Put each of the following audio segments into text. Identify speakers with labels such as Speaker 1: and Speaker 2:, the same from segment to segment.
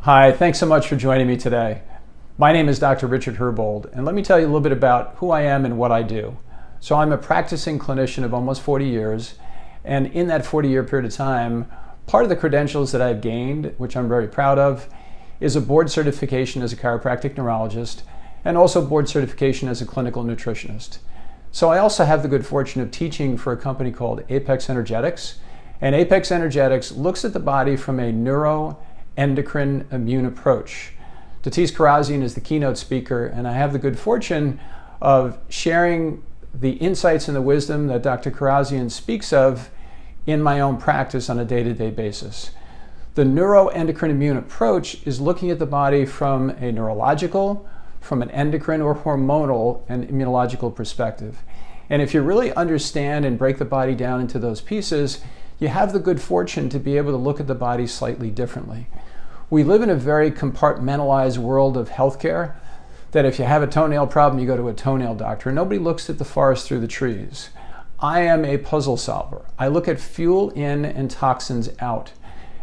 Speaker 1: Hi, thanks so much for joining me today. My name is Dr. Richard Herbold, and let me tell you a little bit about who I am and what I do. So I'm a practicing clinician of almost 40 years, and in that 40-year period of time, part of the credentials that I've gained, which I'm very proud of, is a board certification as a chiropractic neurologist, and also board certification as a clinical nutritionist. So I also have the good fortune of teaching for a company called Apex Energetics, and Apex Energetics looks at the body from a neuro-endocrine-immune approach. Datis Kharrazian is the keynote speaker, and I have the good fortune of sharing the insights and the wisdom that Dr. Kharrazian speaks of in my own practice on a day-to-day basis. The neuro-endocrine-immune approach is looking at the body from a neurological, from an endocrine or hormonal and immunological perspective. And if you really understand and break the body down into those pieces, you have the good fortune to be able to look at the body slightly differently. We live in a very compartmentalized world of healthcare, that if you have a toenail problem, you go to a toenail doctor. Nobody looks at the forest through the trees. I am a puzzle solver. I look at fuel in and toxins out.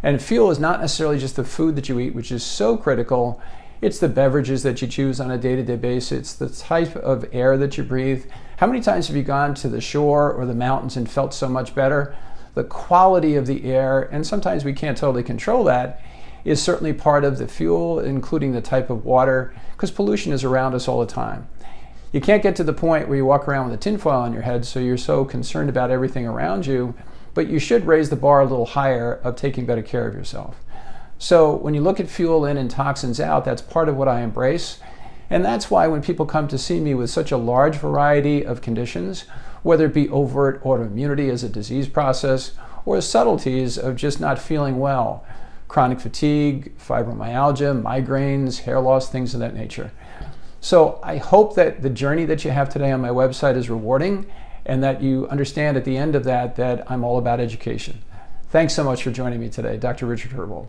Speaker 1: And fuel is not necessarily just the food that you eat, which is so critical. It's the beverages that you choose on a day-to-day basis. It's the type of air that you breathe. How many times have you gone to the shore or the mountains and felt so much better? The quality of the air, and sometimes we can't totally control that, is certainly part of the fuel, including the type of water, because pollution is around us all the time. You can't get to the point where you walk around with a tinfoil on your head, so you're so concerned about everything around you, but you should raise the bar a little higher of taking better care of yourself. So when you look at fuel in and toxins out, that's part of what I embrace. And that's why when people come to see me with such a large variety of conditions, whether it be overt autoimmunity as a disease process or subtleties of just not feeling well, chronic fatigue, fibromyalgia, migraines, hair loss, things of that nature. So I hope that the journey that you have today on my website is rewarding and that you understand at the end of that I'm all about education. Thanks so much for joining me today, Dr. Richard Herbold.